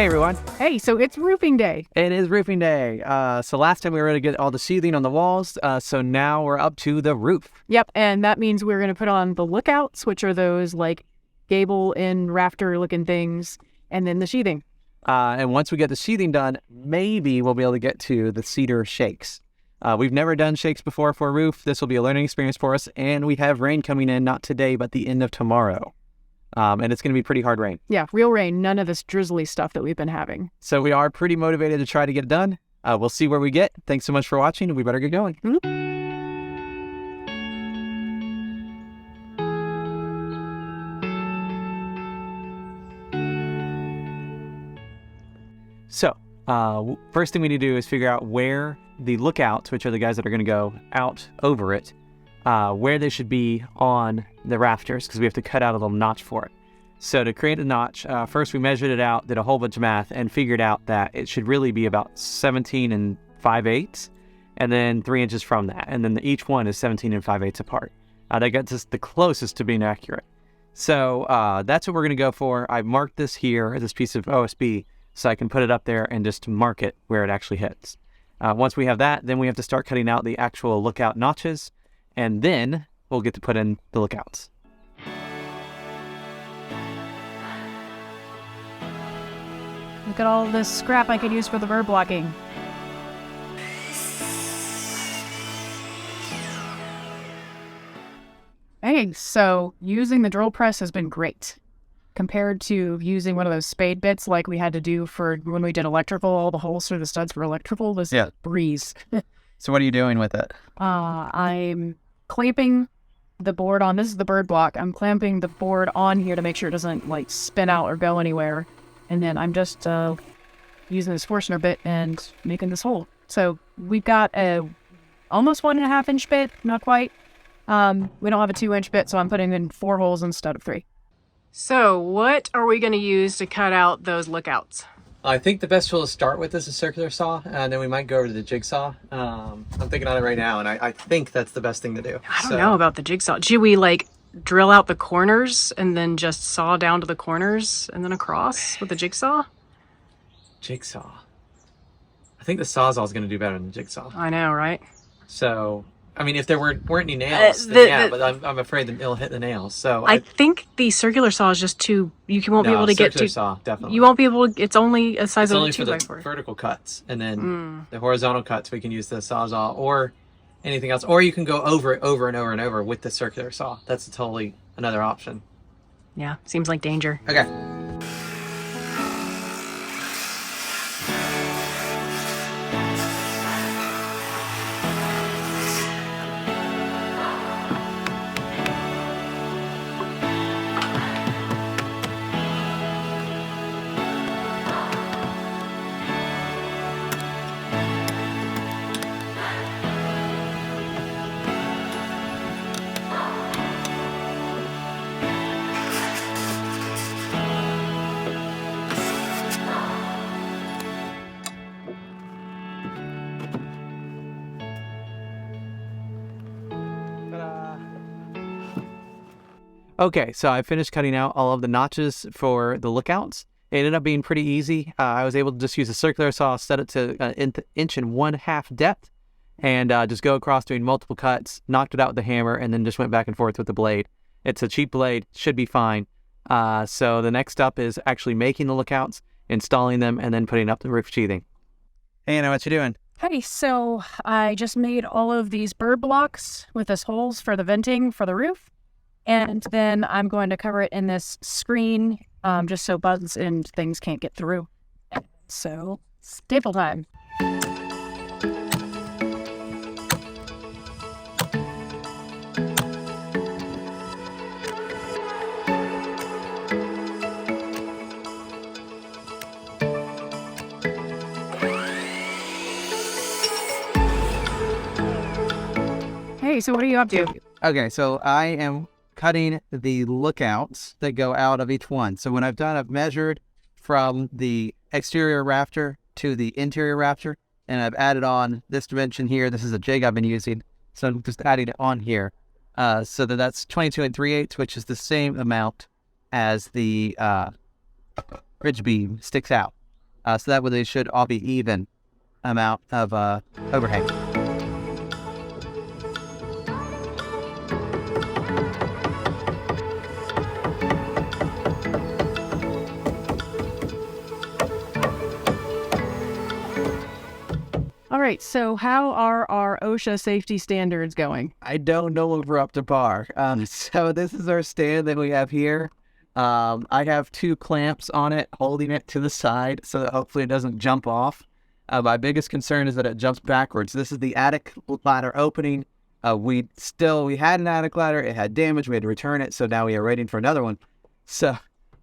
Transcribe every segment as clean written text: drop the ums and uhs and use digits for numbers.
Hey everyone. Hey, so it's roofing day. It is roofing day. So last time we were able to get all the sheathing on the walls, so now we're up to the roof. Yep, and that means we're going to put on the lookouts, which are those like gable and rafter looking things, and then the sheathing. And once we get the sheathing done, maybe we'll be able to get to the cedar shakes. We've never done shakes before for a roof. This will be a learning experience for us, and we have rain coming in, not today, but the end of tomorrow. And it's going to be pretty hard rain. Yeah, real rain, none of this drizzly stuff that we've been having. So we are pretty motivated to try to get it done. We'll see where we get. Thanks so much for watching, and we better get going. So, first thing we need to do is figure out where the lookouts, which are the guys that are going to go out over it, where they should be on the rafters, because we have to cut out a little notch for it. So to create a notch, first we measured it out, did a whole bunch of math, and figured out that it should really be about 17 5/8, and then 3 inches from that. And then each one is 17 5/8 apart. That gets us the closest to being accurate. So that's what we're going to go for. I've marked this here, this piece of OSB, so I can put it up there and just mark it where it actually hits. Once we have that, then we have to start cutting out the actual lookout notches, and then we'll get to put in the lookouts. Look at all this scrap I could use for the bird blocking. Hey, so using the drill press has been great. Compared to using one of those spade bits like we had to do for when we did electrical, all the holes through the studs for electrical was a breeze. So what are you doing with it? I'm clamping the board on, this is the bird block, I'm clamping the board on here to make sure it doesn't like spin out or go anywhere. And then I'm just using this Forstner bit and making this hole. So we've got a almost 1.5 inch bit, not quite. We don't have a 2-inch bit, so I'm putting in 4 holes instead of 3. So what are we going to use to cut out those lookouts? I think the best tool to start with is a circular saw, and then we might go over to the jigsaw. I'm thinking on it right now, and I think that's the best thing to do. I don't know about the jigsaw. Should we like drill out the corners and then just saw down to the corners and then across with the jigsaw? Jigsaw. I think the Sawzall is going to do better than the jigsaw. I know, right? So, I mean, if there weren't any nails, then yeah, but I'm afraid that it'll hit the nails. So I think the circular saw is just too, you won't be able to get to. Saw, definitely. You won't be able to, it's only a size it's of only a 2 for by the 4. vertical cuts, and then the horizontal cuts we can use the Sawzall or anything else, or you can go over it over and over and over with the circular saw. That's totally another option. Yeah, seems like danger. Okay. Okay, so I finished cutting out all of the notches for the lookouts. It ended up being pretty easy. I was able to just use a circular saw, set it to 1.5 inch depth, and just go across doing multiple cuts, knocked it out with the hammer, and then just went back and forth with the blade. It's a cheap blade, should be fine. So the next step is actually making the lookouts, installing them, and then putting up the roof sheathing. Hey, Anna, what you doing? Hey, so I just made all of these bird blocks with this holes for the venting for the roof. And then I'm going to cover it in this screen just so bugs and things can't get through. So, staple time. Hey, so what are you up to? Okay, so I am cutting the lookouts that go out of each one. So when I've done, I've measured from the exterior rafter to the interior rafter, and I've added on this dimension here. This is a jig I've been using, so I'm just adding it on here. So that's 22 3/8, which is the same amount as the bridge beam sticks out. So that way they should all be even amount of overhang. All right, so how are our OSHA safety standards going? I don't know if we're up to par. So this is our stand that we have here. I have 2 clamps on it, holding it to the side so that hopefully it doesn't jump off. My biggest concern is that it jumps backwards. This is the attic ladder opening. We had an attic ladder. It had damage. We had to return it. So now we are waiting for another one. So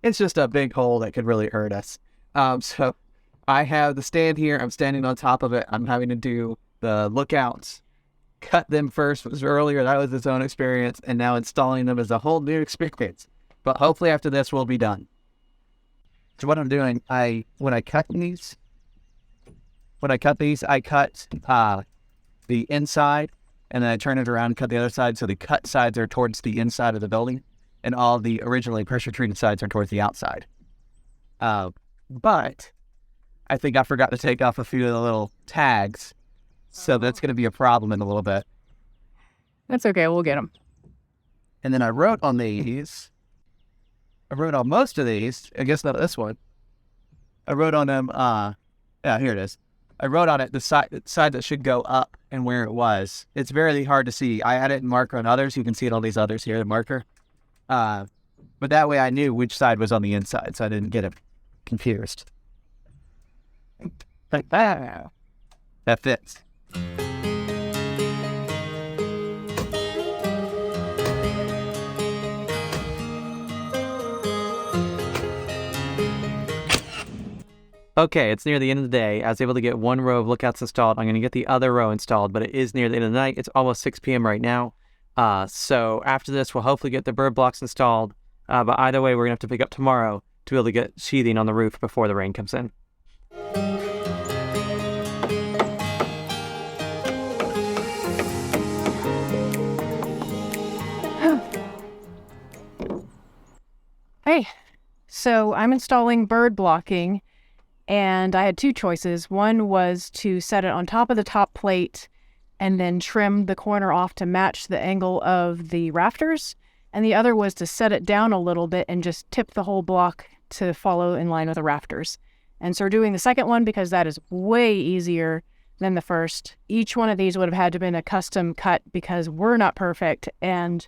it's just a big hole that could really hurt us. So I have the stand here. I'm standing on top of it. I'm having to do the lookouts. Cut them first was earlier. That was its own experience. And now installing them is a whole new experience. But hopefully after this, we'll be done. So what I'm doing, when I cut these, I cut the inside, and then I turn it around and cut the other side. So the cut sides are towards the inside of the building, and all the originally pressure-treated sides are towards the outside. But I think I forgot to take off a few of the little tags, so that's going to be a problem in a little bit. That's okay, we'll get them. And then I wrote on most of these, I guess not this one. I wrote on them, here it is. I wrote on it the side that should go up and where it was. It's very hard to see. I had it in marker on others. You can see it on these others here, the marker. But that way I knew which side was on the inside, so I didn't get it confused. Like that. That fits. Okay, it's near the end of the day. I was able to get 1 row of lookouts installed. I'm going to get the other row installed, but it is near the end of the night. It's almost 6 p.m. right now. So after this, we'll hopefully get the bird blocks installed. But either way, we're going to have to pick up tomorrow to be able to get sheathing on the roof before the rain comes in. Hey, so I'm installing bird blocking. And I had 2 choices. One was to set it on top of the top plate and then trim the corner off to match the angle of the rafters. And the other was to set it down a little bit and just tip the whole block to follow in line with the rafters. And so we're doing the second one because that is way easier than the first. Each one of these would have had to have been a custom cut because we're not perfect. And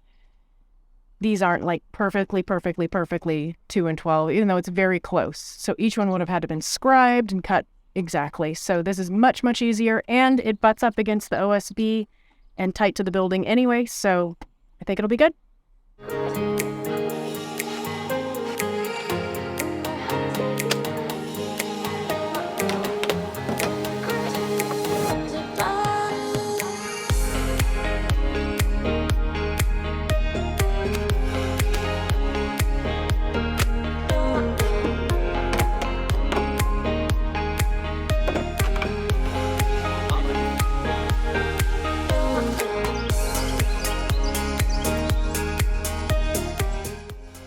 these aren't like perfectly 2 and 12, even though it's very close. So each one would have had to been scribed and cut exactly. So this is much, much easier, and it butts up against the OSB and tight to the building anyway, so I think it'll be good.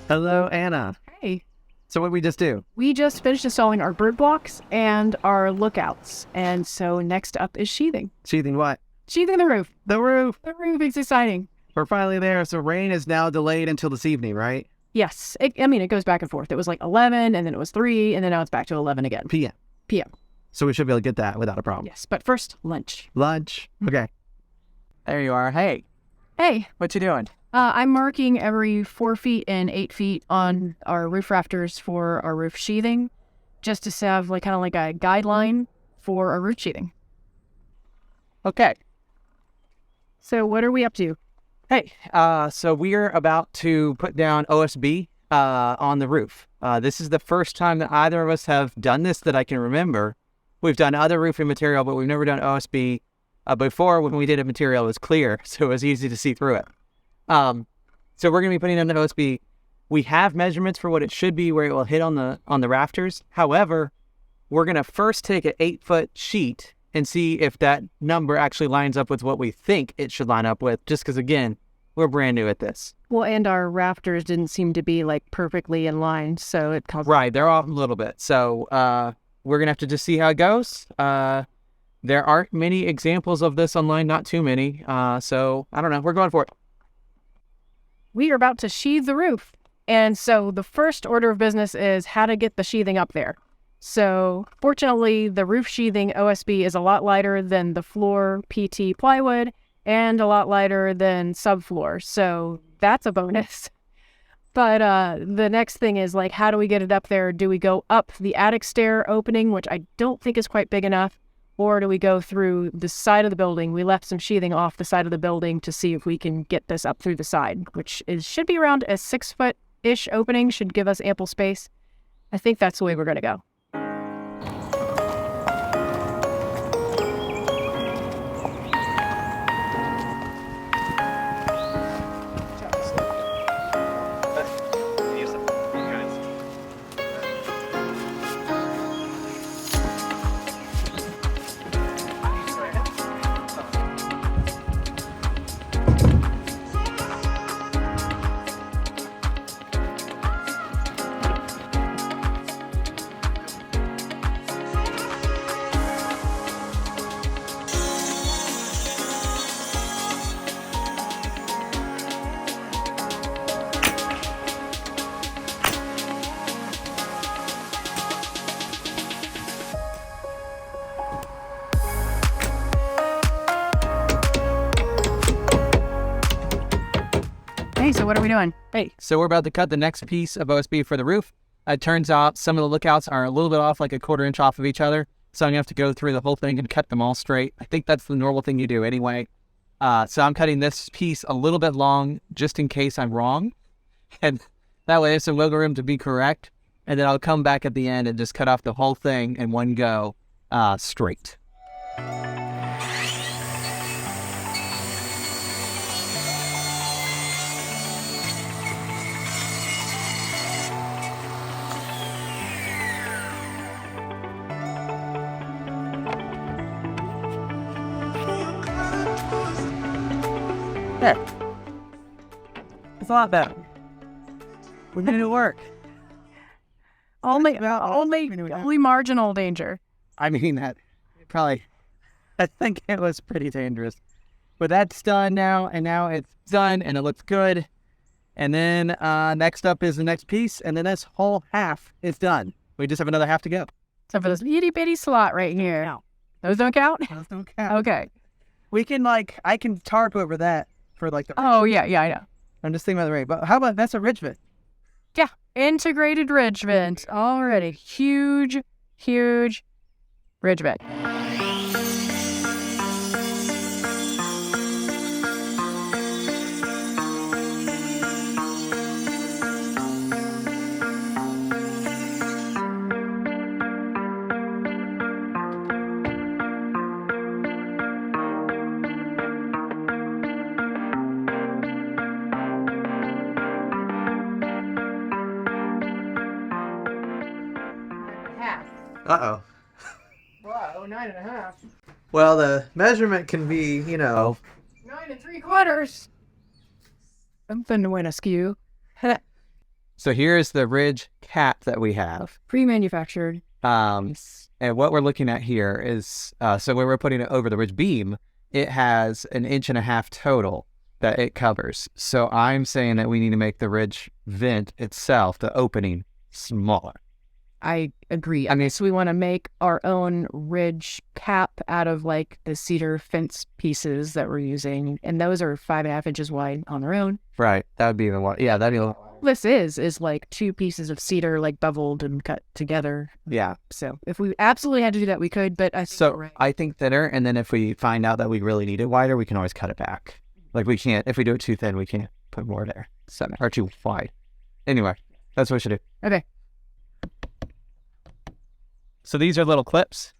Hello, Anna. Hey. So what did we just do? We just finished installing our bird blocks and our lookouts, and so next up is sheathing. Sheathing what? Sheathing the roof. The roof. The roof is exciting. We're finally there. So rain is now delayed until this evening, right? Yes. It goes back and forth. It was like 11, and then it was 3, and then now it's back to 11 again. PM. So we should be able to get that without a problem. Yes, but first, lunch. Lunch. Okay. There you are. Hey. Hey. What you doing? I'm marking every 4 feet and 8 feet on our roof rafters for our roof sheathing, just to have kind of like a guideline for our roof sheathing. Okay. So what are we up to? Hey, so we're about to put down OSB on the roof. This is the first time that either of us have done this that I can remember. We've done other roofing material, but we've never done OSB. Before, when we did a material, it was clear, so it was easy to see through it. So we're going to be putting in the OSB. We have measurements for what it should be, where it will hit on the rafters. However, we're going to first take an 8-foot sheet and see if that number actually lines up with what we think it should line up with, just because, again, we're brand new at this. Well, and our rafters didn't seem to be perfectly in line, so it caused... Right, they're off a little bit. So we're going to have to just see how it goes. There aren't many examples of this online, not too many. So I don't know. We're going for it. We are about to sheathe the roof. And so the first order of business is how to get the sheathing up there. So fortunately, the roof sheathing OSB is a lot lighter than the floor PT plywood and a lot lighter than subfloor. So that's a bonus. But the next thing is, like, how do we get it up there? Do we go up the attic stair opening, which I don't think is quite big enough, or do we go through the side of the building? We left some sheathing off the side of the building to see if we can get this up through the side, which should be around a 6-foot-ish opening, should give us ample space. I think that's the way we're going to go. Hey, so what are we doing? Hey, so we're about to cut the next piece of OSB for the roof. It turns out some of the lookouts are a little bit off, like a 1/4 inch off of each other. So I'm going to have to go through the whole thing and cut them all straight. I think that's the normal thing you do anyway. So I'm cutting this piece a little bit long just in case I'm wrong. And that way there's some wiggle room to be correct. And then I'll come back at the end and just cut off the whole thing in one go straight. There. It's a lot better. We're going to work. Only marginal danger. I mean, that probably, I think it was pretty dangerous. But that's done now, and now it's done, and it looks good. And then next up is the next piece, and then this whole half is done. We just have another half to go. So for this itty bitty slot right here. No. Those don't count? Those don't count. Okay. We can, I can tarp over that for, the... Oh, yeah, I know. I'm just thinking about the rate. But how about, that's a ridge vent. Yeah, integrated ridge vent. Already. Huge, huge ridge vent. Uh-oh. Whoa, 9.5. Well, the measurement can be, 9 3/4. Something went askew. So here's the ridge cap that we have. Pre-manufactured. And what we're looking at here is, so when we're putting it over the ridge beam, it has 1.5 inches total that it covers. So I'm saying that we need to make the ridge vent itself, the opening, smaller. I agree. I mean, so we want to make our own ridge cap out of the cedar fence pieces that we're using. And those are 5.5 inches wide on their own. Right. That would be even more. Yeah, that'd be a little... This is 2 pieces of cedar beveled and cut together. Yeah. So if we absolutely had to do that, we could, but I think so right. I think thinner, and then if we find out that we really need it wider, we can always cut it back. We can't, if we do it too thin, we can't put more there. Or too wide. Anyway, that's what we should do. Okay. So these are little clips.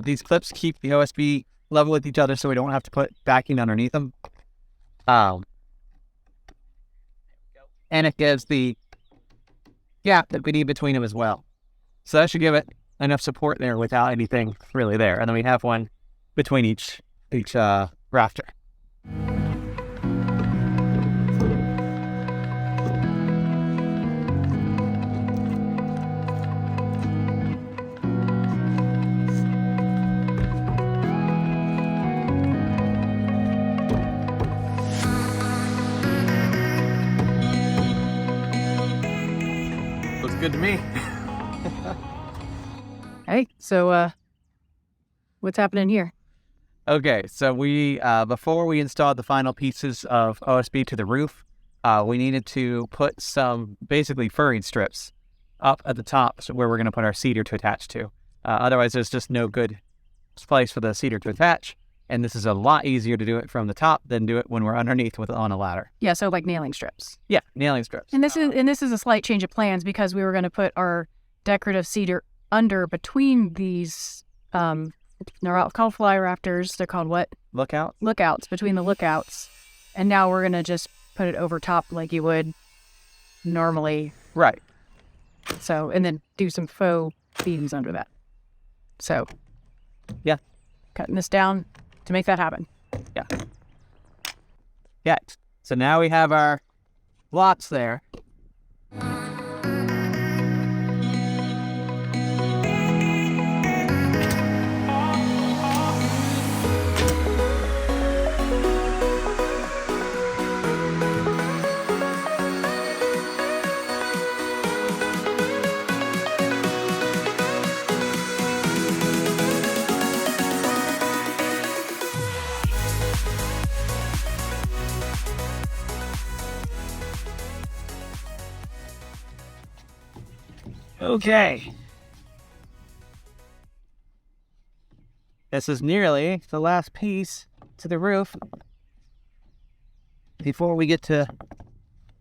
These clips keep the OSB level with each other so we don't have to put backing underneath them. And it gives the gap that we need between them as well. So that should give it enough support there without anything really there. And then we have one between each rafter. good to me. Hey, so what's happening here? Okay, so we before we installed the final pieces of OSB to the roof, we needed to put some basically furring strips up at the top, so where we're going to put our cedar to attach to. Otherwise, there's just no good place for the cedar to attach, and this is a lot easier to do it from the top than do it when we're underneath on a ladder. Yeah, so like nailing strips. Yeah, nailing strips. And this is a slight change of plans because we were going to put our decorative cedar under between these they're called fly rafters. They're called what? Lookout? Lookouts, between the lookouts. And now we're going to just put it over top like you would normally. Right. So, and then do some faux beams under that. So, yeah. Cutting this down to make that happen. Yeah. Yeah. So now we have our lots there. Okay. This is nearly the last piece to the roof before we get to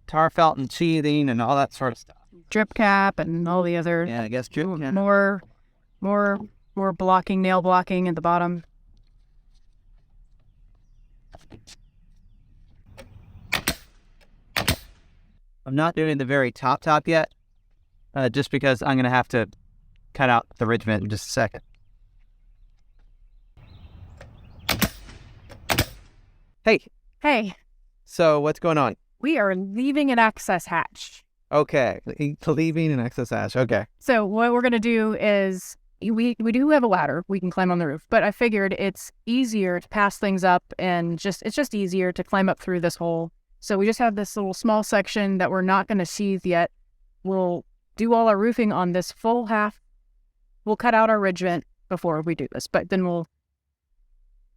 tar felt and sheathing and all that sort of stuff. Drip cap and all the other. Yeah, I guess drip cap. More blocking, nail blocking at the bottom. I'm not doing the very top yet, just because I'm going to have to cut out the ridge vent in just a second. Hey, So what's going on? we are leaving an access hatch. Okay, leaving an excess ash. Okay. So what we're going to do is we do have a ladder. We can climb on the roof, but I figured it's easier to pass things up and it's just easier to climb up through this hole. So we just have this little small section that we're not going to sheathe yet. We'll do all our roofing on this full half. We'll cut out our ridge vent before we do this, but then we'll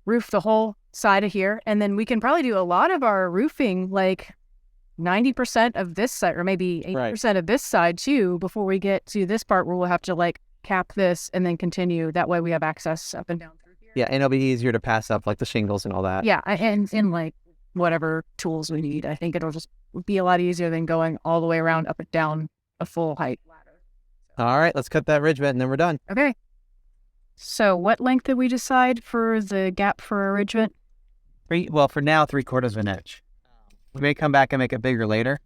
roof the whole side of here. And then we can probably do a lot of our roofing, like 90% of this side, or maybe 80% of this side too, before we get to this part where we'll have to like cap this and then continue. That way we have access up and down through here. Yeah, and it'll be easier to pass up like the shingles and all that. Yeah, and like whatever tools we need. I think it'll just be a lot easier than going all the way around up and down a full height ladder. All right, let's cut that ridge vent and then we're done. Okay. So what length did we decide for the gap for our ridge vent? Well, for now, 3/4 of an inch. We may come back and make it bigger later,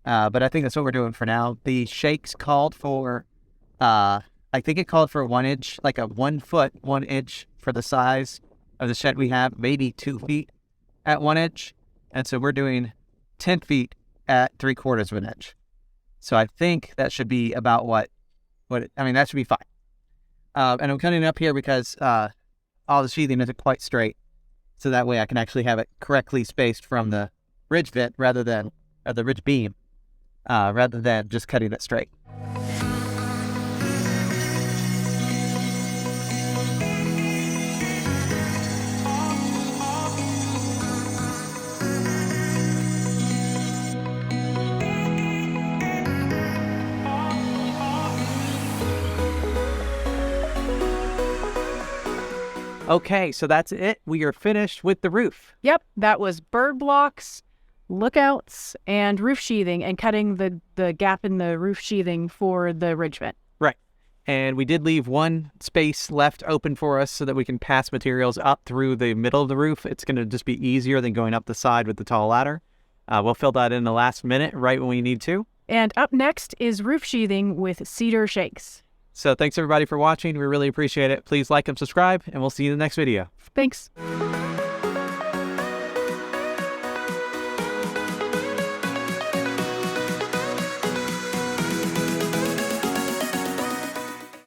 but I think that's what we're doing for now. The shakes called for, I think it called for 1 inch, like a 1 foot, 1 inch for the size of the shed we have, maybe 2 feet at 1 inch. And so we're doing 10 feet at 3/4 of an inch. So I think that should be about that should be fine. And I'm cutting it up here because all the sheathing isn't quite straight. So that way I can actually have it correctly spaced from the ridge vent the ridge beam, rather than just cutting it straight. Okay, so that's it. We are finished with the roof. Yep, that was bird blocks, lookouts, and roof sheathing, and cutting the gap in the roof sheathing for the ridge vent. Right. And we did leave one space left open for us so that we can pass materials up through the middle of the roof. It's going to just be easier than going up the side with the tall ladder. We'll fill that in the last minute, right when we need to. And up next is roof sheathing with cedar shakes. So thanks everybody for watching. We really appreciate it. Please like and subscribe, and we'll see you in the next video. Thanks.